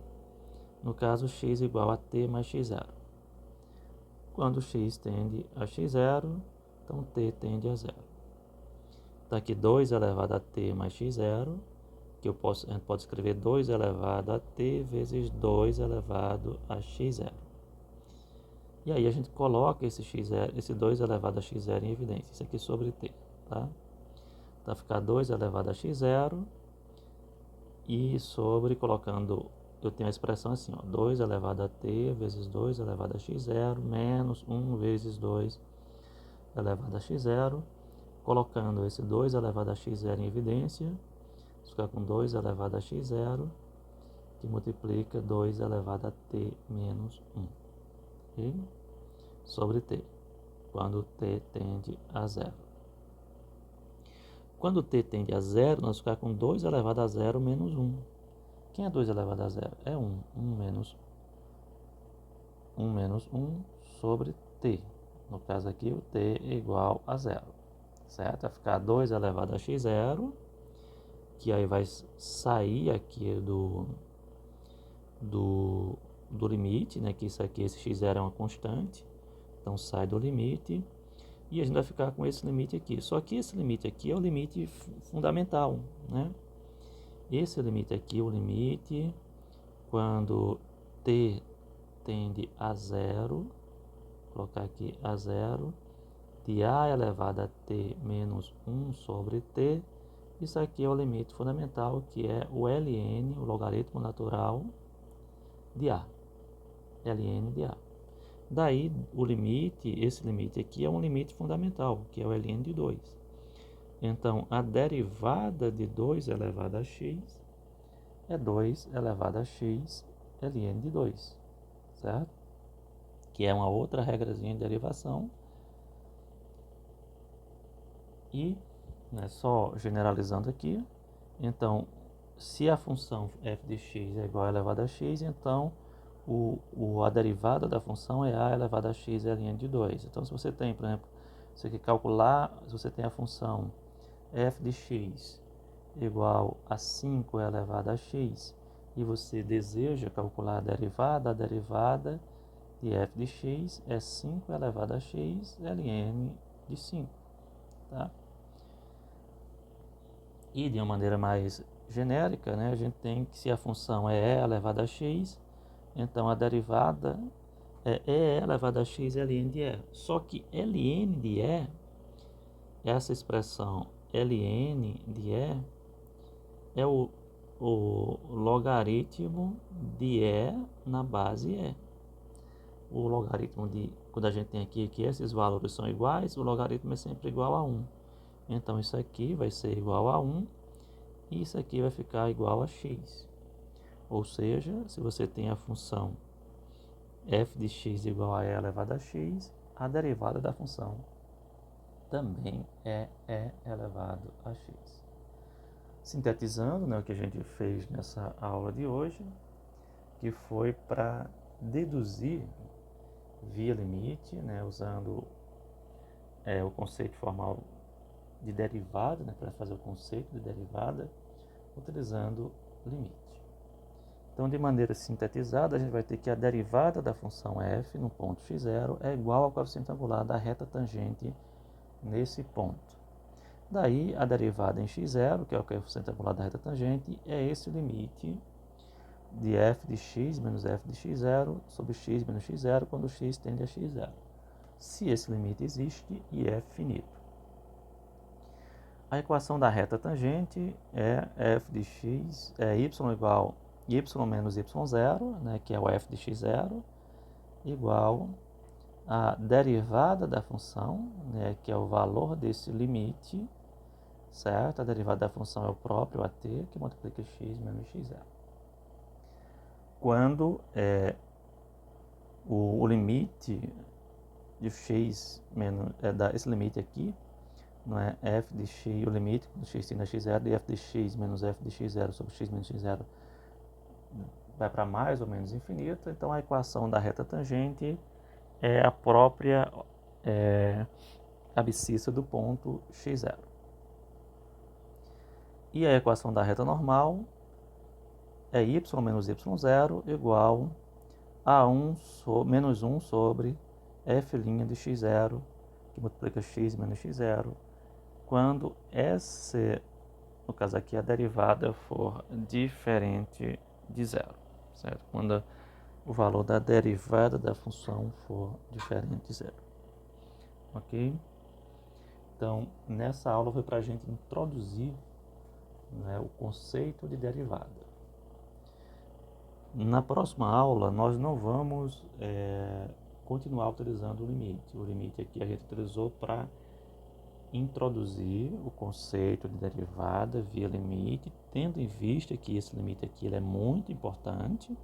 No caso, x igual a t mais x0. Quando x tende a x0, então t tende a 0. Está aqui 2 elevado a t mais x0, que a gente pode escrever 2 elevado a t vezes 2 elevado a x0. E aí a gente coloca esse 2 elevado a x0 em evidência, isso aqui sobre t, tá? Então ficar 2 elevado a x0 e sobre, colocando, eu tenho a expressão assim, ó, 2 elevado a t vezes 2 elevado a x0 menos 1 vezes 2 elevado a x0. Colocando esse 2 elevado a x0 em evidência, fica com 2 elevado a x0, que multiplica 2 elevado a t menos 1. Okay? Sobre t, quando t tende a 0. Quando t tende a 0, nós ficamos com 2 elevado a 0 menos 1. Quem é 2 elevado a 0? É 1. 1 menos 1 sobre t. No caso aqui, o t é igual a 0. Certo? Vai ficar 2 elevado a x0, que aí vai sair aqui do limite, né? Que isso aqui, esse x0 é uma constante. Então sai do limite. E a gente vai ficar com esse limite aqui. Só que esse limite aqui é o limite fundamental, né? Esse limite aqui é o limite quando t tende a 0, vou colocar aqui a 0, de a elevado a t menos 1 sobre t. Isso aqui é o limite fundamental, que é o ln, o logaritmo natural de a. ln de a. Daí, esse limite aqui é um limite fundamental, que é o ln de 2. Então, a derivada de 2 elevado a x é 2 elevado a x ln de 2, certo? Que é uma outra regrazinha de derivação. E, né, só generalizando aqui, então, se a função f de x é igual a elevado a x, então a derivada da função é a elevado a x ln de 2. Então, se você tem, por exemplo, você quer calcular, se você tem a função f de x igual a 5 elevado a x, e você deseja calcular a derivada de f de x é 5 elevado a x ln de 5. Tá? E de uma maneira mais genérica, né, a gente tem que, se a função é e elevado a x, então a derivada é E elevado a x ln de E. Só que ln de E, essa expressão ln de E, é o logaritmo de E na base E. O logaritmo de, quando a gente tem aqui que esses valores são iguais, o logaritmo é sempre igual a 1. Então isso aqui vai ser igual a 1 e isso aqui vai ficar igual a x. Ou seja, se você tem a função f de x igual a e elevado a x, a derivada da função também é e elevado a x. Sintetizando, né, o que a gente fez nessa aula de hoje, que foi para deduzir via limite, né, usando o conceito formal de derivada, né, para fazer o conceito de derivada, utilizando limite. Então, de maneira sintetizada, a gente vai ter que a derivada da função f no ponto x0 é igual ao coeficiente angular da reta tangente nesse ponto. Daí, a derivada em x0, que é o coeficiente angular da reta tangente, é esse limite de f de x menos f de x0 sobre x menos x0 quando x tende a x0. Se esse limite existe e é finito. A equação da reta tangente é f de x é y igual a y menos y0, né, que é o f de x0, igual a derivada da função, né, que é o valor desse limite, certo? A derivada da função é o próprio at, que multiplica x menos x0. Quando o limite de x menos, esse limite aqui, não é f de x, o limite quando x tende a x0 de f de x menos f de x0 sobre x menos x0 vai para mais ou menos infinito, então a equação da reta tangente é a própria abscissa do ponto x0. E a equação da reta normal é y menos y0 igual a menos 1 sobre f' de x0, que multiplica x menos x0, quando no caso aqui, a derivada for diferente de zero, certo? Quando o valor da derivada da função for diferente de zero, ok? Então, nessa aula foi para a gente introduzir, né, o conceito de derivada. Na próxima aula, nós não vamos continuar utilizando o limite. O limite aqui a gente utilizou para introduzir o conceito de derivada via limite, tendo em vista que esse limite aqui ele é muito importante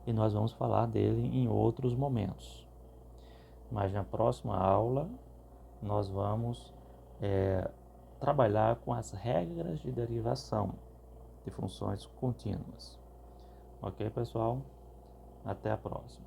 e nós vamos falar dele em outros momentos. Mas na próxima aula nós vamos trabalhar com as regras de derivação de funções contínuas. Ok, pessoal? Até a próxima.